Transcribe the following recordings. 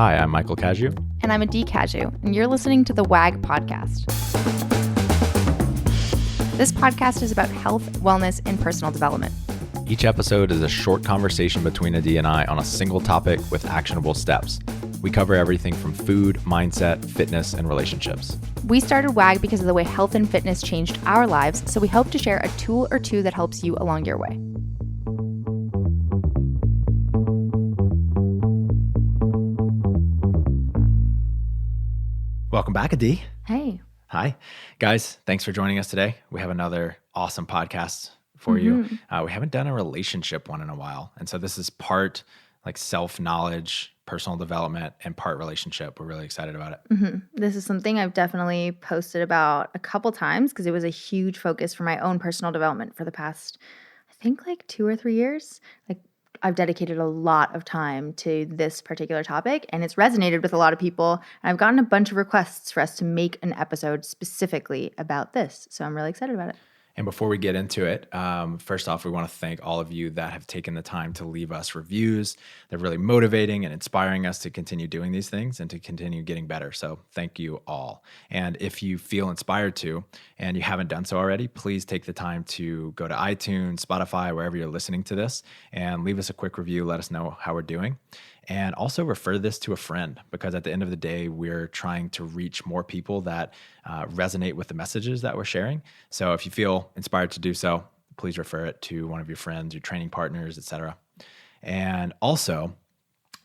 Hi, I'm Michael Caju. And I'm Adee Caju, and you're listening to the WAG podcast. This podcast is about health, wellness, and personal development. Each episode is a short conversation between Adee and I on a single topic with actionable steps. We cover everything from food, mindset, fitness, and relationships. We started WAG because of the way health and fitness changed our lives, so we hope to share a tool or two that helps you along your way. Welcome back, Adee. Hey. Hi. Guys, thanks for joining us today. We have another awesome podcast for you. We haven't done a relationship one in a while. And so this is part like self-knowledge, personal development, and part relationship. We're really excited about it. This is something I've definitely posted about a couple times because it was a huge focus for my own personal development for the past, I think like 2 or 3 years. I've dedicated a lot of time to this particular topic, and it's resonated with a lot of people. And I've gotten a bunch of requests for us to make an episode specifically about this. So I'm really excited about it. And before we get into it, first off, we want to thank all of you that have taken the time to leave us reviews. They're really motivating and inspiring us to continue doing these things and to continue getting better. So thank you all. And if you feel inspired to, and you haven't done so already, please take the time to go to iTunes, Spotify, wherever you're listening to this, and leave us a quick review. Let us know how we're doing. And also refer this to a friend, because at the end of the day, we're trying to reach more people that resonate with the messages that we're sharing. So if you feel inspired to do so, please refer it to one of your friends, your training partners, etc. And also,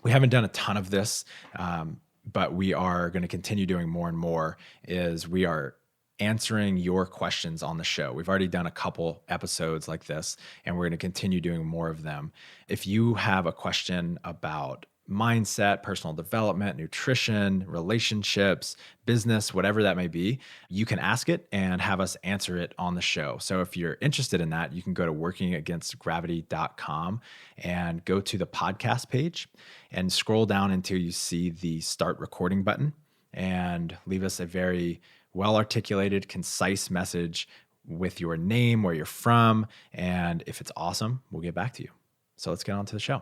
we haven't done a ton of this, but we are going to continue doing more and more, is we are answering your questions on the show. We've already done a couple episodes like this, and we're going to continue doing more of them. If you have a question about mindset, personal development, nutrition, relationships, business, whatever that may be, you can ask it and have us answer it on the show. So if you're interested in that, you can go to workingagainstgravity.com and go to the podcast page and scroll down until you see the start recording button and leave us a very well-articulated, concise message with your name, where you're from, and if it's awesome, we'll get back to you. So let's get on to the show.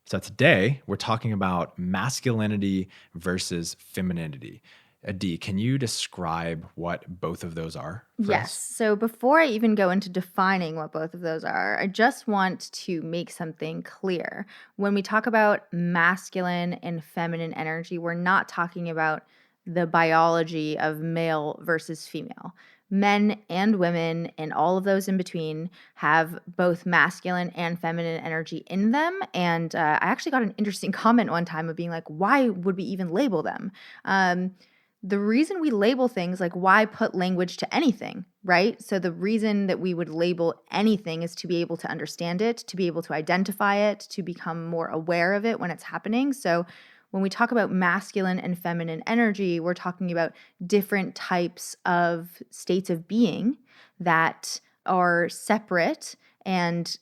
So today, we're talking about masculinity versus femininity. Adee, can you describe what both of those are for Yes. us? So before I even go into defining what both of those are, I just want to make something clear. When we talk about masculine and feminine energy, we're not talking about the biology of male versus female. Men and women and all of those in between have both masculine and feminine energy in them. And I actually got an interesting comment one time of being like, why would we even label them? The reason we label things, like why put language to anything, right? So the reason that we would label anything is to be able to understand it, to be able to identify it, to become more aware of it when it's happening. So when we talk about masculine and feminine energy, we're talking about different types of states of being that are separate and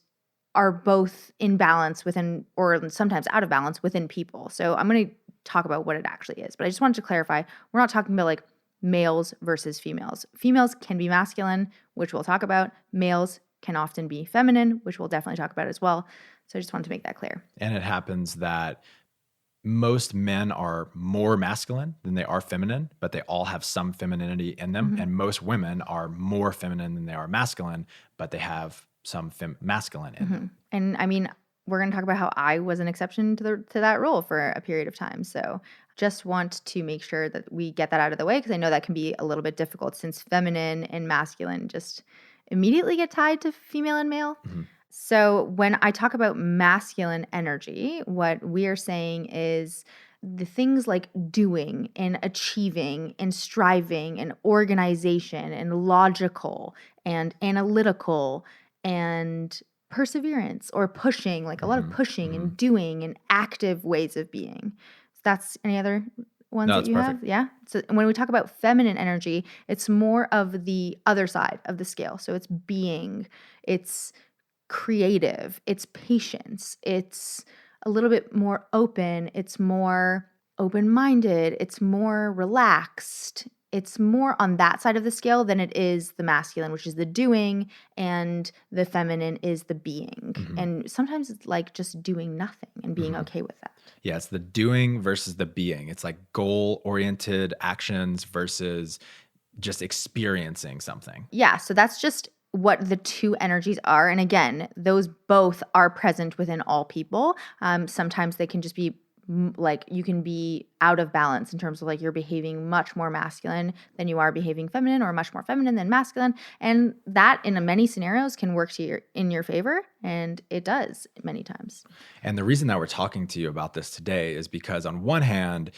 are both in balance within, or sometimes out of balance within people. So I'm going to talk about what it actually is. But I just wanted to clarify, we're not talking about like males versus females. Females can be masculine, which we'll talk about. Males can often be feminine, which we'll definitely talk about as well. So I just wanted to make that clear. And it happens that most men are more masculine than they are feminine, but they all have some femininity in them. And most women are more feminine than they are masculine, but they have some masculine in them. And I mean, we're going to talk about how I was an exception to that rule for a period of time. So just want to make sure that we get that out of the way, because I know that can be a little bit difficult since feminine and masculine just immediately get tied to female and male. So when I talk about masculine energy, what we are saying is the things like doing and achieving and striving and organization and logical and analytical and perseverance, or pushing, like a lot of pushing and doing and active ways of being. So that's any other ones No, that that's you perfect. have? Yeah. So when we talk about feminine energy, it's more of the other side of the scale. So it's being, it's creative, it's patience, it's a little bit more open, it's more open-minded, it's more relaxed, it's more on that side of the scale than it is the masculine, which is the doing, and the feminine is the being. And sometimes it's like just doing nothing and being okay with that. Yeah, it's the doing versus the being. It's like goal-oriented actions versus just experiencing something. Yeah, so that's just what the two energies are. And again, those both are present within all people. Sometimes they can just be like you can be out of balance in terms of like you're behaving much more masculine than you are behaving feminine, or much more feminine than masculine, and that in many scenarios can work in your favor, and it does many times. And the reason that we're talking to you about this today is because on one hand,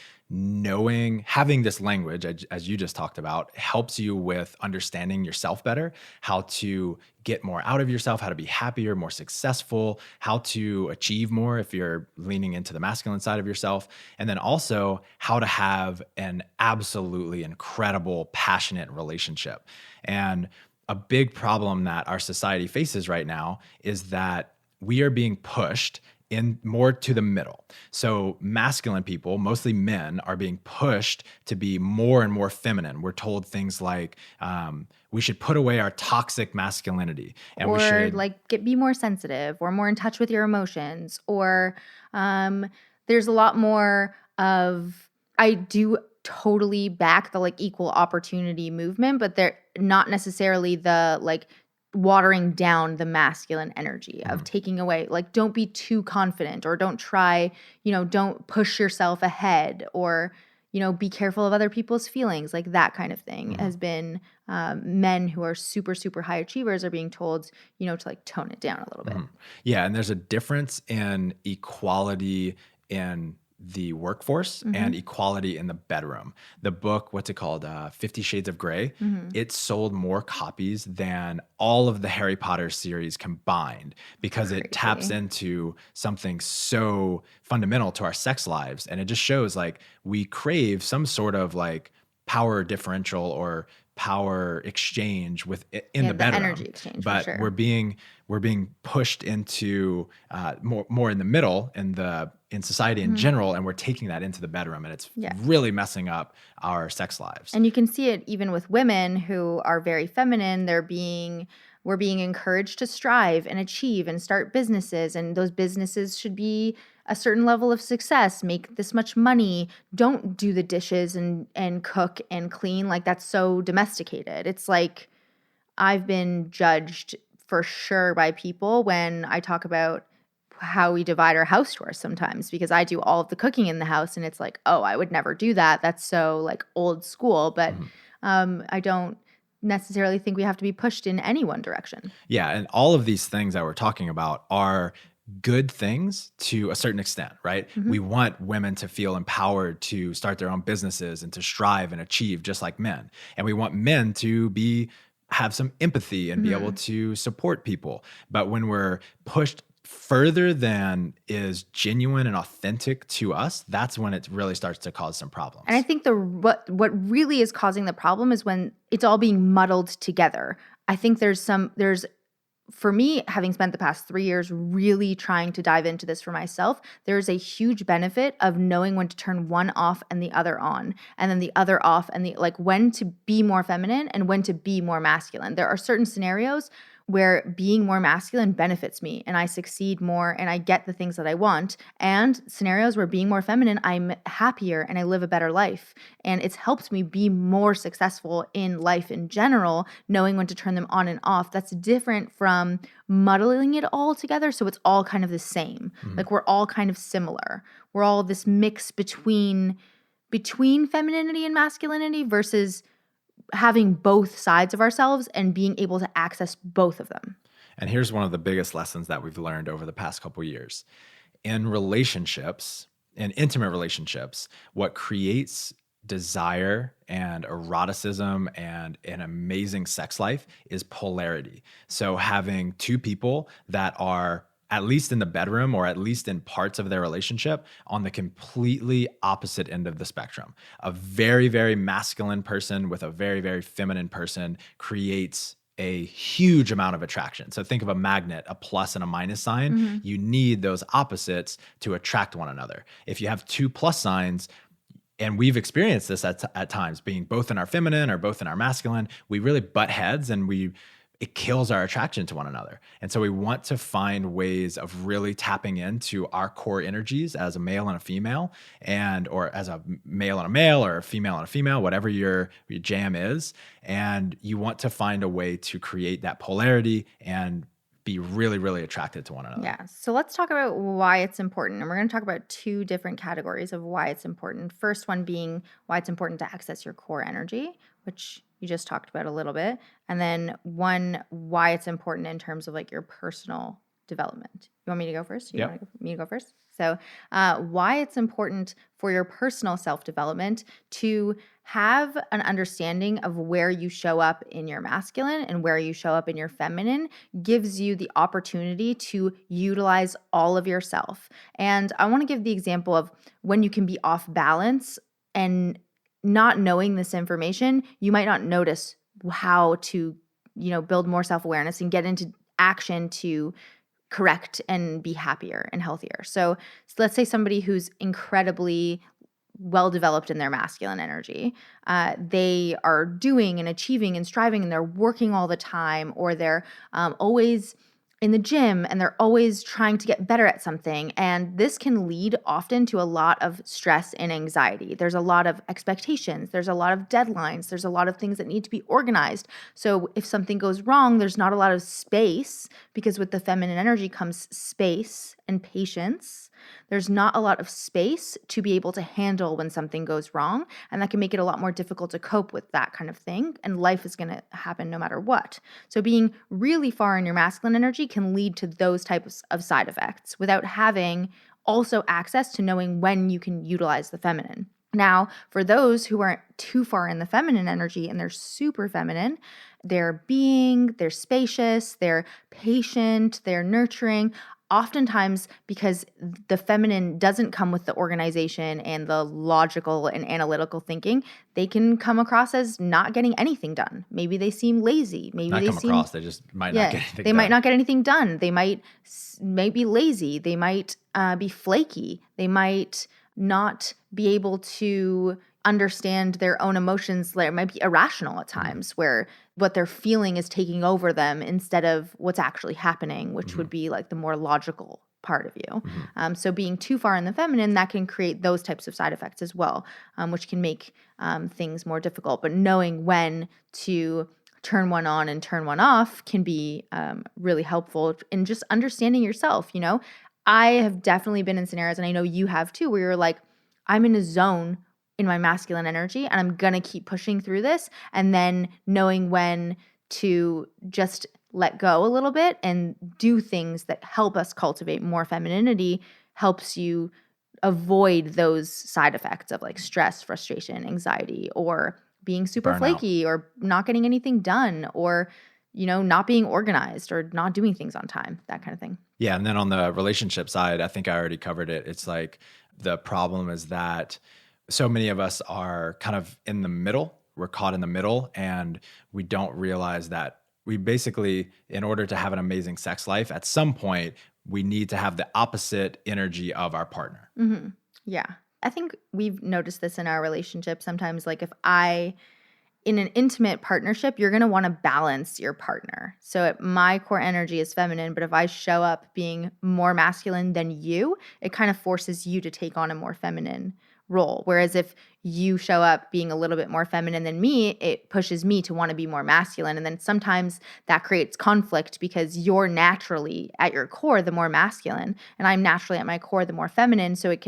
having this language, as you just talked about, helps you with understanding yourself better, how to get more out of yourself, how to be happier, more successful, how to achieve more if you're leaning into the masculine side of yourself. And then also how to have an absolutely incredible, passionate relationship. And a big problem that our society faces right now is that we are being pushed in more to the middle. So masculine people, mostly men, are being pushed to be more and more feminine. We're told things like we should put away our toxic masculinity, and we should be more sensitive or more in touch with your emotions. Or there's a lot more of, I do totally back the equal opportunity movement, but they're not necessarily the watering down the masculine energy of taking away, don't be too confident, or don't try, don't push yourself ahead, or, be careful of other people's feelings. That kind of thing has been, men who are super, super high achievers are being told, to tone it down a little bit. Yeah. And there's a difference in equality in the workforce and equality in the bedroom. The book, what's it called? 50 Shades of Grey. It sold more copies than all of the Harry Potter series combined, because it taps into something so fundamental to our sex lives. And it just shows we crave some sort of power differential or power exchange in the bedroom, energy exchange, but for sure. we're being pushed into more in the middle in society in general, and we're taking that into the bedroom, and it's really messing up our sex lives. And you can see it even with women who are very feminine. We're being encouraged to strive and achieve and start businesses, and those businesses should be a certain level of success, make this much money, don't do the dishes and cook and clean. That's so domesticated. It's I've been judged for sure by people when I talk about how we divide our house chores sometimes, because I do all of the cooking in the house, and it's oh, I would never do that. That's so old school. But I don't necessarily think we have to be pushed in any one direction. Yeah, and all of these things that we're talking about are good things to a certain extent, right? We want women to feel empowered to start their own businesses and to strive and achieve just like men. And we want men to have some empathy and be able to support people. But when we're pushed further than is genuine and authentic to us, that's when it really starts to cause some problems. And I think what really is causing the problem is when it's all being muddled together. I think for me, having spent the past 3 years really trying to dive into this for myself, there's a huge benefit of knowing when to turn one off and the other on, and then the other off, and when to be more feminine and when to be more masculine. There are certain scenarios where being more masculine benefits me and I succeed more and I get the things that I want, and scenarios where being more feminine, I'm happier and I live a better life. And it's helped me be more successful in life in general, knowing when to turn them on and off. That's different from muddling it all together, so it's all kind of the same. We're all kind of similar. We're all this mix between femininity and masculinity versus having both sides of ourselves and being able to access both of them. And here's one of the biggest lessons that we've learned over the past couple of years. In relationships, in intimate relationships, what creates desire and eroticism and an amazing sex life is polarity. So having two people that are, at least in the bedroom or at least in parts of their relationship, on the completely opposite end of the spectrum. A very, very masculine person with a very, very feminine person creates a huge amount of attraction. So think of a magnet, a plus and a minus sign. You need those opposites to attract one another. If you have two plus signs, And we've experienced this at times, being both in our feminine or both in our masculine. We really butt heads, and it kills our attraction to one another. And so we want to find ways of really tapping into our core energies as a male and a female, or as a male and a male, or a female and a female, whatever your jam is. And you want to find a way to create that polarity and be really, really attracted to one another. Yeah. So let's talk about why it's important. And we're going to talk about two different categories of why it's important. First one being why it's important to access your core energy, which you just talked about a little bit. And then one, why it's important in terms of like your personal development. You want me to go first? You want me to go first? So why it's important for your personal self-development to have an understanding of where you show up in your masculine and where you show up in your feminine gives you the opportunity to utilize all of yourself. And I want to give the example of when you can be off balance and not knowing this information, you might not notice how to, build more self-awareness and get into action to correct and be happier and healthier. So let's say somebody who's incredibly well developed in their masculine energy. They are doing and achieving and striving, and they're working all the time, or they're always in the gym and they're always trying to get better at something. And this can lead often to a lot of stress and anxiety. There's a lot of expectations. There's a lot of deadlines. There's a lot of things that need to be organized. So if something goes wrong, there's not a lot of space, because with the feminine energy comes space and patience. There's not a lot of space to be able to handle when something goes wrong, and that can make it a lot more difficult to cope with that kind of thing, and life is going to happen no matter what. So being really far in your masculine energy can lead to those types of side effects without having also access to knowing when you can utilize the feminine. Now, for those who aren't too far in the feminine energy and they're super feminine, they're spacious, they're patient, they're nurturing. Oftentimes, because the feminine doesn't come with the organization and the logical and analytical thinking, they can come across as not getting anything done. Maybe they seem lazy. Maybe they just might not get anything done. They might not get anything done. They might be lazy. They might be flaky. They might not be able to understand their own emotions. They might be irrational at times, where what they're feeling is taking over them instead of what's actually happening, which would be like the more logical part of you. So being too far in the feminine, that can create those types of side effects as well, which can make things more difficult. But knowing when to turn one on and turn one off can be really helpful in just understanding yourself. I have definitely been in scenarios, and I know you have too, where you're like, I'm in a zone in my masculine energy and I'm going to keep pushing through this, and then knowing when to just let go a little bit and do things that help us cultivate more femininity helps you avoid those side effects of like stress, frustration, anxiety, or being super Burnout. flaky, or not getting anything done, or not being organized, or not doing things on time, that kind of thing. Yeah. And then on the relationship side, I think I already covered it. It's like the problem is that so many of us are kind of in the middle. We're caught in the middle, and we don't realize that we basically, in order to have an amazing sex life, at some point, we need to have the opposite energy of our partner. Mm-hmm. Yeah. I think we've noticed this in our relationship. Sometimes, like in an intimate partnership, you're going to want to balance your partner. So my core energy is feminine, but if I show up being more masculine than you, it kind of forces you to take on a more feminine role. Whereas if you show up being a little bit more feminine than me, it pushes me to want to be more masculine. And then sometimes that creates conflict, because you're naturally at your core the more masculine, and I'm naturally at my core the more feminine. So it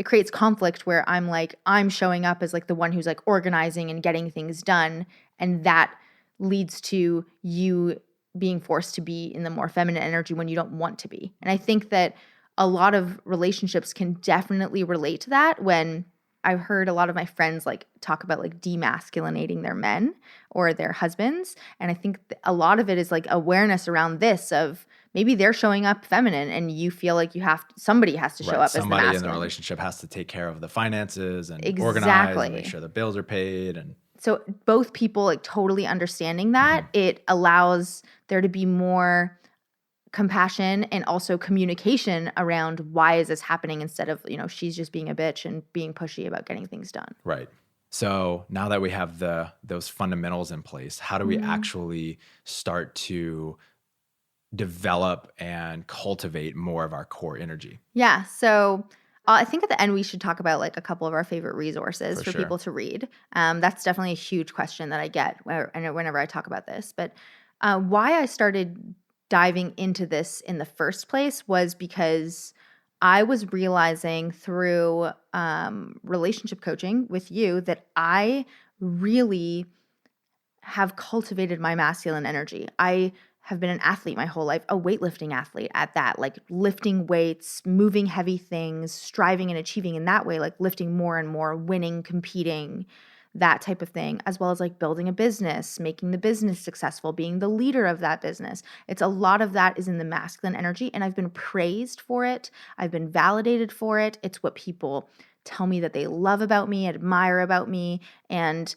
creates conflict where I'm showing up as like the one who's like organizing and getting things done, and that leads to you being forced to be in the more feminine energy when you don't want to be. And I think that a lot of relationships can definitely relate to that. When I've heard a lot of my friends like talk about like demasculinating their men or their husbands. And I think a lot of it is like awareness around this of maybe they're showing up feminine and you feel like somebody has to show up as the masculine. Somebody in the relationship has to take care of the finances and organize and make sure the bills are paid. And so both people like totally understanding that, it allows there to be more compassion and also communication around why is this happening instead of, she's just being a bitch and being pushy about getting things done. Right. So now that we have those fundamentals in place, how do we actually start to develop and cultivate more of our core energy? Yeah. So I think at the end we should talk about like a couple of our favorite resources For for sure. people to read. That's definitely a huge question that I get whenever I talk about this. But why I started diving into this in the first place was because I was realizing through relationship coaching with you that I really have cultivated my masculine energy. I have been an athlete my whole life, a weightlifting athlete at that, like lifting weights, moving heavy things, striving and achieving in that way, like lifting more and more, winning, competing, that type of thing, as well as like building a business, making the business successful, being the leader of that business. It's a lot of that is in the masculine energy, and I've been praised for it. I've been validated for it. It's what people tell me that they love about me, admire about me, and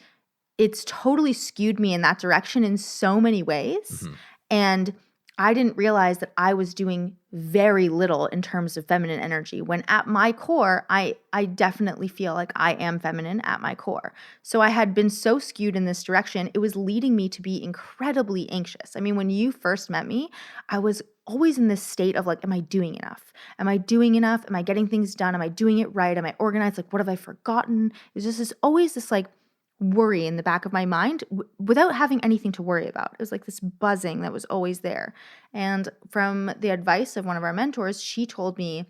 it's totally skewed me in that direction in so many ways. And I didn't realize that I was doing very little in terms of feminine energy when at my core, I definitely feel like I am feminine at my core. So I had been so skewed in this direction, it was leading me to be incredibly anxious. I mean, when you first met me, I was always in this state of like, am I doing enough? Am I doing enough? Am I getting things done? Am I doing it right? Am I organized? Like, what have I forgotten? It's just always this like worry in the back of my mind without having anything to worry about. It was like this buzzing that was always there. And from the advice of one of our mentors, she told me,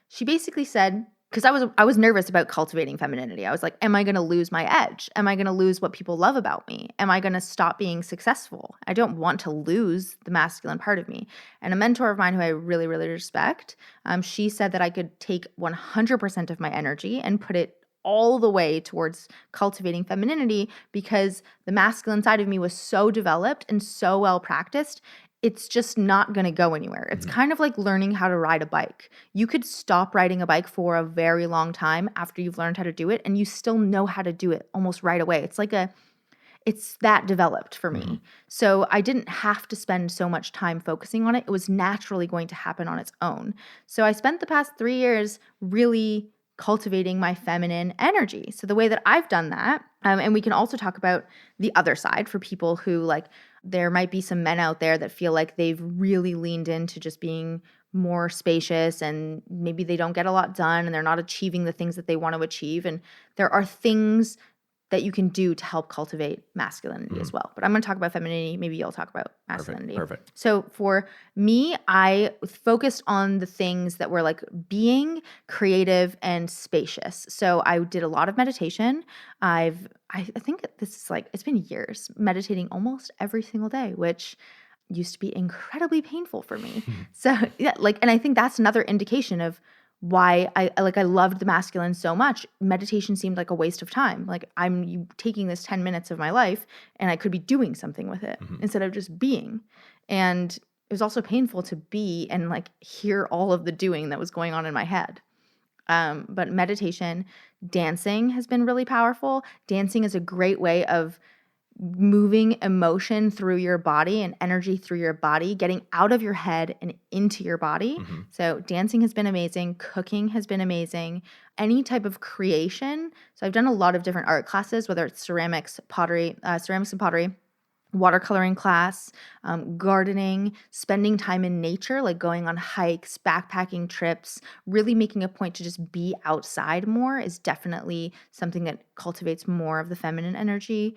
she basically said, because I was nervous about cultivating femininity. I was like, am I going to lose my edge? Am I going to lose what people love about me? Am I going to stop being successful? I don't want to lose the masculine part of me. And a mentor of mine who I really, really respect, she said that I could take 100% of my energy and put it all the way towards cultivating femininity because the masculine side of me was so developed and so well practiced. It's just not going to go anywhere. It's kind of like learning how to ride a bike. You could stop riding a bike for a very long time after you've learned how to do it, and you still know how to do it almost right away. It's that developed for me. So I didn't have to spend so much time focusing on it. It was naturally going to happen on its own. So I spent the past 3 years really cultivating my feminine energy. So the way that I've done that, and we can also talk about the other side for people who like, there might be some men out there that feel like they've really leaned into just being more spacious and maybe they don't get a lot done and they're not achieving the things that they want to achieve. And there are things that you can do to help cultivate masculinity as well. But I'm going to talk about femininity. Maybe you'll talk about masculinity. Perfect. So for me, I focused on the things that were like being creative and spacious. So I did a lot of meditation. I think this is like, it's been years meditating almost every single day, which used to be incredibly painful for me. So yeah, like, and I think that's another indication of why I loved the masculine so much. Meditation seemed like a waste of time. Like I'm taking this 10 minutes of my life and I could be doing something with it instead of just being. And it was also painful to be and like hear all of the doing that was going on in my head. But meditation, dancing has been really powerful. Dancing is a great way of moving emotion through your body and energy through your body, getting out of your head and into your body. So dancing has been amazing. Cooking has been amazing. Any type of creation. So I've done a lot of different art classes, whether it's ceramics and pottery, watercoloring class, gardening, spending time in nature, like going on hikes, backpacking trips, really making a point to just be outside more is definitely something that cultivates more of the feminine energy.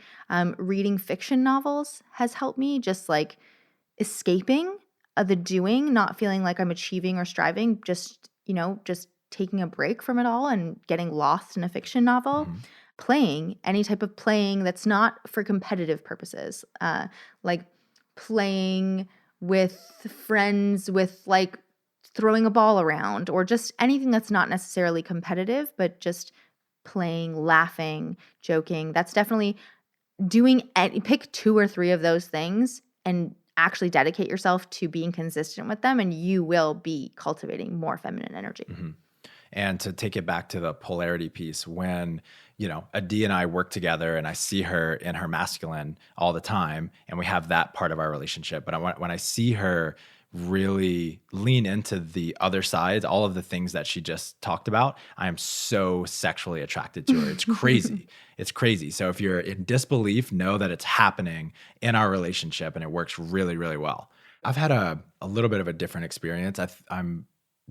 Reading fiction novels has helped me just like escaping the doing, not feeling like I'm achieving or striving, just taking a break from it all and getting lost in a fiction novel. Playing, any type of playing that's not for competitive purposes, like playing with friends with like throwing a ball around or just anything that's not necessarily competitive, but just playing, laughing, joking. That's definitely pick 2 or 3 of those things and actually dedicate yourself to being consistent with them, and you will be cultivating more feminine energy. And to take it back to the polarity piece, when, Adee and I work together and I see her in her masculine all the time, and we have that part of our relationship. But when I see her really lean into the other side, all of the things that she just talked about, I am so sexually attracted to her. It's crazy. It's crazy. So if you're in disbelief, know that it's happening in our relationship and it works really, really well. I've had a little bit of a different experience. I'm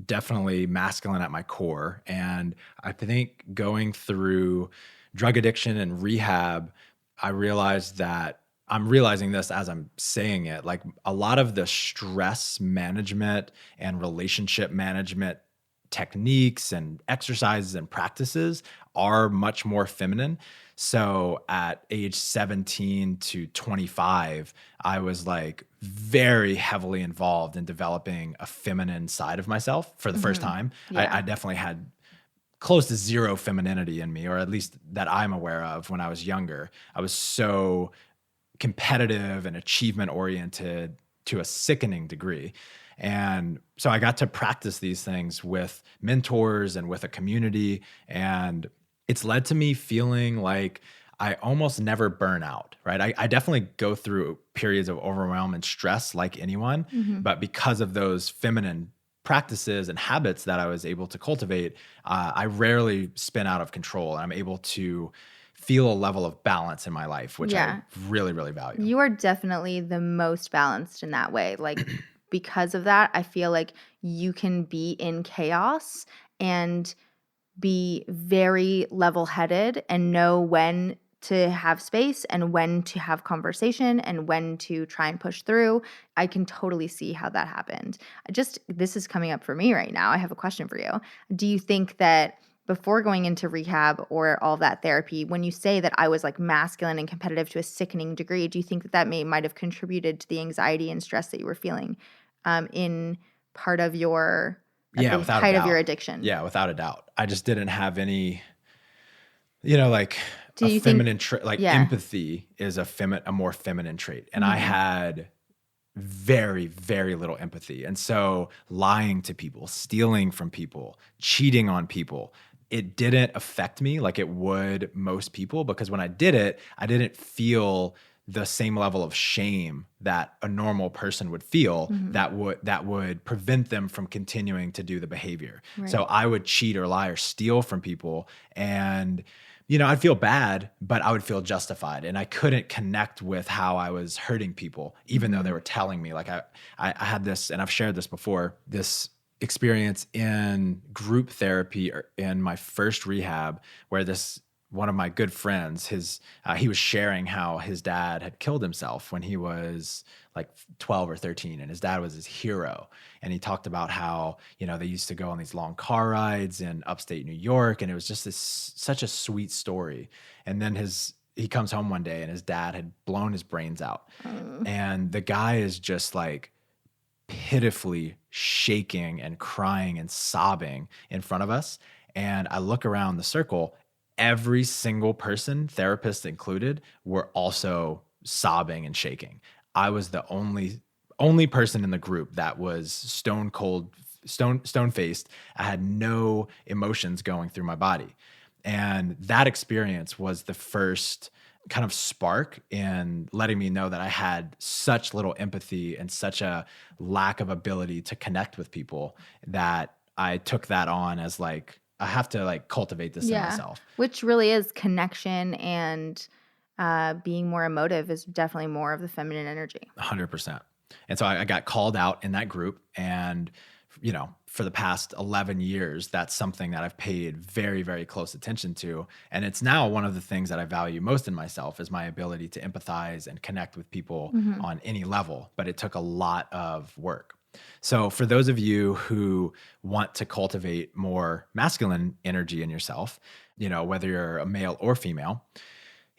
definitely masculine at my core. And I think going through drug addiction and rehab, I realized that I'm realizing this as I'm saying it. Like a lot of the stress management and relationship management techniques and exercises and practices are much more feminine. So at age 17 to 25, I was like very heavily involved in developing a feminine side of myself for the first time. Yeah. I definitely had close to zero femininity in me, or at least that I'm aware of when I was younger. I was so competitive and achievement oriented to a sickening degree. And so I got to practice these things with mentors and with a community. And it's led to me feeling like I almost never burn out, right? I definitely go through periods of overwhelm and stress like anyone, but because of those feminine practices and habits that I was able to cultivate, I rarely spin out of control. And I'm able to feel a level of balance in my life, which I really, really value. You are definitely the most balanced in that way. Like, because of that, I feel like you can be in chaos and be very level-headed and know when to have space and when to have conversation and when to try and push through. I can totally see how that happened. This is coming up for me right now. I have a question for you. Do you think that before going into rehab or all that therapy, when you say that I was like masculine and competitive to a sickening degree, do you think that might have contributed to the anxiety and stress that you were feeling in part of your at the without height a of your doubt. addiction? Yeah, without a doubt. I just didn't have any, like Do a you think feminine trait. Like empathy is a more feminine trait. And I had very, very little empathy. And so lying to people, stealing from people, cheating on people, it didn't affect me like it would most people, because when I did it, I didn't feel the same level of shame that a normal person would feel that would prevent them from continuing to do the behavior. Right. So I would cheat or lie or steal from people, and I'd feel bad, but I would feel justified, and I couldn't connect with how I was hurting people, even though they were telling me. Like I had this, and I've shared this before, this experience in group therapy in my first rehab, where one of my good friends, he was sharing how his dad had killed himself when he was like 12 or 13, and his dad was his hero. And he talked about how, they used to go on these long car rides in upstate New York, and it was just such a sweet story. And then he comes home one day and his dad had blown his brains out. And the guy is just like pitifully shaking and crying and sobbing in front of us. And I look around the circle, every single person, therapist included, were also sobbing and shaking. I was the only person in the group that was stone faced. I had no emotions going through my body. And that experience was the first kind of spark in letting me know that I had such little empathy and such a lack of ability to connect with people, that I took that on as like, I have to like cultivate this in myself. Which really is connection, and being more emotive is definitely more of the feminine energy. 100%. And so I got called out in that group, and for the past 11 years, that's something that I've paid very, very close attention to. And it's now one of the things that I value most in myself, is my ability to empathize and connect with people on any level. But it took a lot of work. So for those of you who want to cultivate more masculine energy in yourself, whether you're a male or female,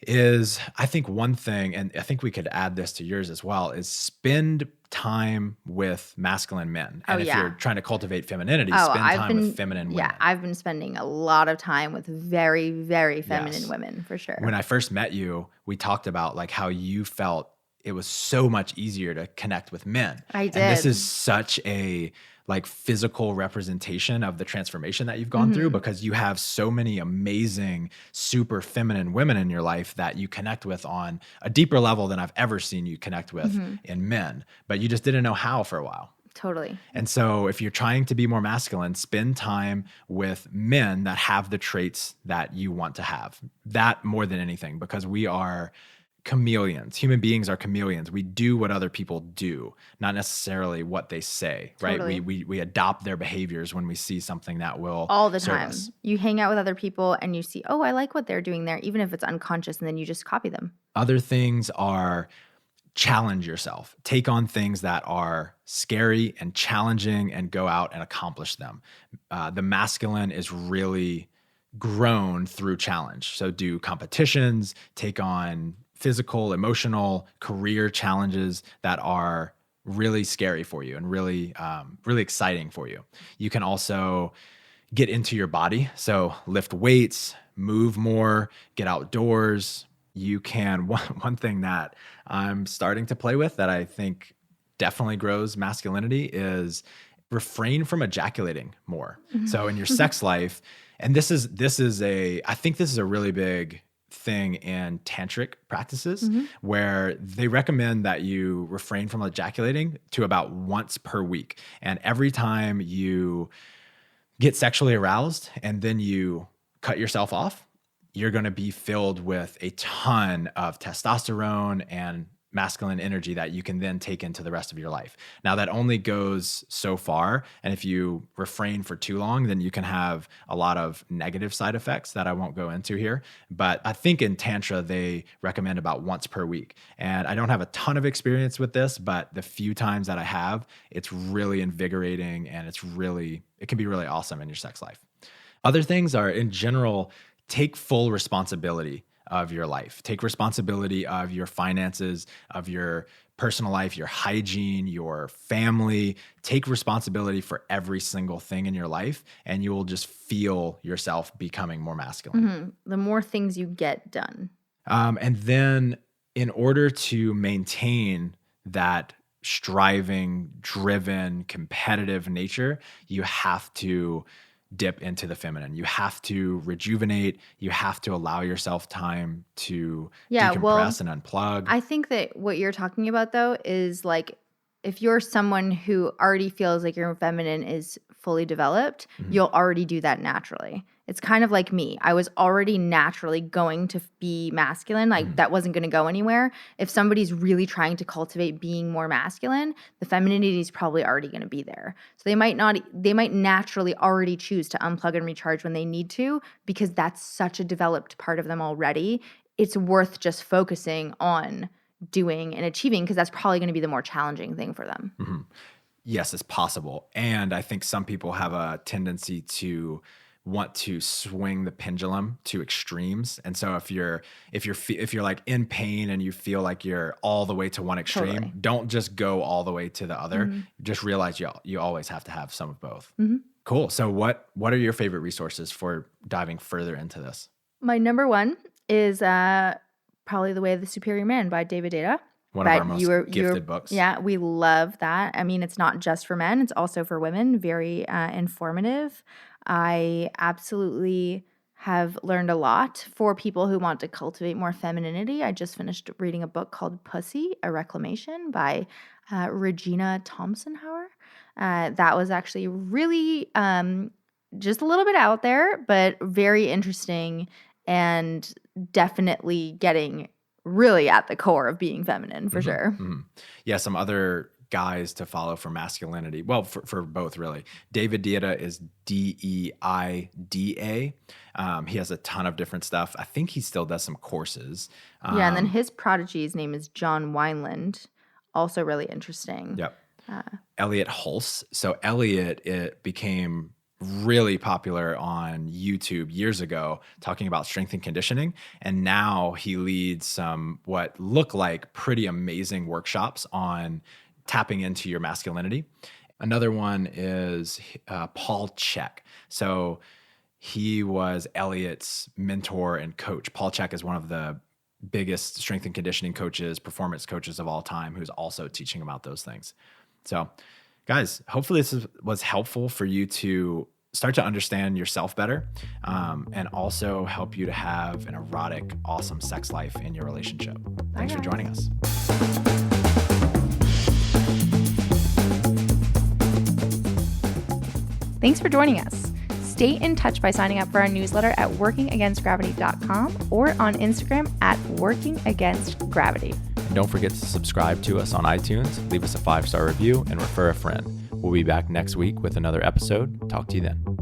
is, I think, one thing, and I think we could add this to yours as well, is spend time with masculine men. And if you're trying to cultivate femininity, spend time with feminine women. Yeah, I've been spending a lot of time with very, very feminine women, for sure. When I first met you, we talked about like how you felt it was so much easier to connect with men. I did. And this is such a like physical representation of the transformation that you've gone through, because you have so many amazing, super feminine women in your life that you connect with on a deeper level than I've ever seen you connect with in men, but you just didn't know how for a while. Totally. And so if you're trying to be more masculine, spend time with men that have the traits that you want to have. That more than anything, because we are chameleons. Human beings are chameleons. We do what other people do, not necessarily what they say, right? Totally. We adopt their behaviors when we see something that will All the serve time. us. You hang out with other people and you see, oh, I like what they're doing there, even if it's unconscious, and then you just copy them. Other things are challenge yourself. Take on things that are scary and challenging and go out and accomplish them. The masculine is really grown through challenge. So do competitions, take on physical, emotional, career challenges that are really scary for you and really, really exciting for you. You can also get into your body. So lift weights, move more, get outdoors. You can, one thing that I'm starting to play with that I think definitely grows masculinity is refrain from ejaculating more. So in your sex life, and I think this is a really big thing in tantric practices where they recommend that you refrain from ejaculating to about once per week. And every time you get sexually aroused and then you cut yourself off, you're going to be filled with a ton of testosterone and masculine energy that you can then take into the rest of your life. Now, that only goes so far. And if you refrain for too long, then you can have a lot of negative side effects that I won't go into here. But I think in Tantra, they recommend about once per week. And I don't have a ton of experience with this, but the few times that I have, it's really invigorating and it can be really awesome in your sex life. Other things are, in general, take full responsibility of your life. Take responsibility of your finances, of your personal life, your hygiene, your family. Take responsibility for every single thing in your life, and you will just feel yourself becoming more masculine. The more things you get done. And then in order to maintain that striving, driven, competitive nature, you have to dip into the feminine. You have to rejuvenate. You have to allow yourself time to decompress and unplug. I think that what you're talking about, though, is like if you're someone who already feels like your feminine is fully developed, you'll already do that naturally. It's kind of like me. I was already naturally going to be masculine. Like that wasn't going to go anywhere. If somebody's really trying to cultivate being more masculine, the femininity is probably already going to be there. So they might naturally already choose to unplug and recharge when they need to, because that's such a developed part of them already. It's worth just focusing on doing and achieving, because that's probably going to be the more challenging thing for them. Yes, it's possible. And I think some people have a tendency to want to swing the pendulum to extremes. And so if you're like in pain and you feel like you're all the way to one extreme, don't just go all the way to the other. Just realize you always have to have some of both. Cool. So what are your favorite resources for diving further into this? My number one is probably The Way of the Superior Man by David Adee. One of our most gifted books. Yeah, we love that. I mean, it's not just for men, it's also for women. Very informative. I absolutely have learned a lot for people who want to cultivate more femininity. I just finished reading a book called Pussy, A Reclamation by Regina Thompson-Hauer. That was actually really just a little bit out there, but very interesting and definitely getting really at the core of being feminine for sure. Yeah, some other guys to follow for masculinity. Well, for both really. David Deida is Deida. He has a ton of different stuff. I think he still does some courses. Yeah, and then his prodigy's name is John Wineland. Also really interesting. Yep. Elliot Hulse. So Elliot, it became really popular on YouTube years ago, talking about strength and conditioning. And now he leads some what look like pretty amazing workshops on tapping into your masculinity. Another one is Paul Chek. So he was Elliot's mentor and coach. Paul Chek is one of the biggest strength and conditioning coaches, performance coaches of all time, who's also teaching about those things. So guys, hopefully this was helpful for you to start to understand yourself better, and also help you to have an erotic, awesome sex life in your relationship. Thanks for joining us. Thanks for joining us. Stay in touch by signing up for our newsletter at workingagainstgravity.com or on Instagram at workingagainstgravity. And don't forget to subscribe to us on iTunes, leave us a 5-star review, and refer a friend. We'll be back next week with another episode. Talk to you then.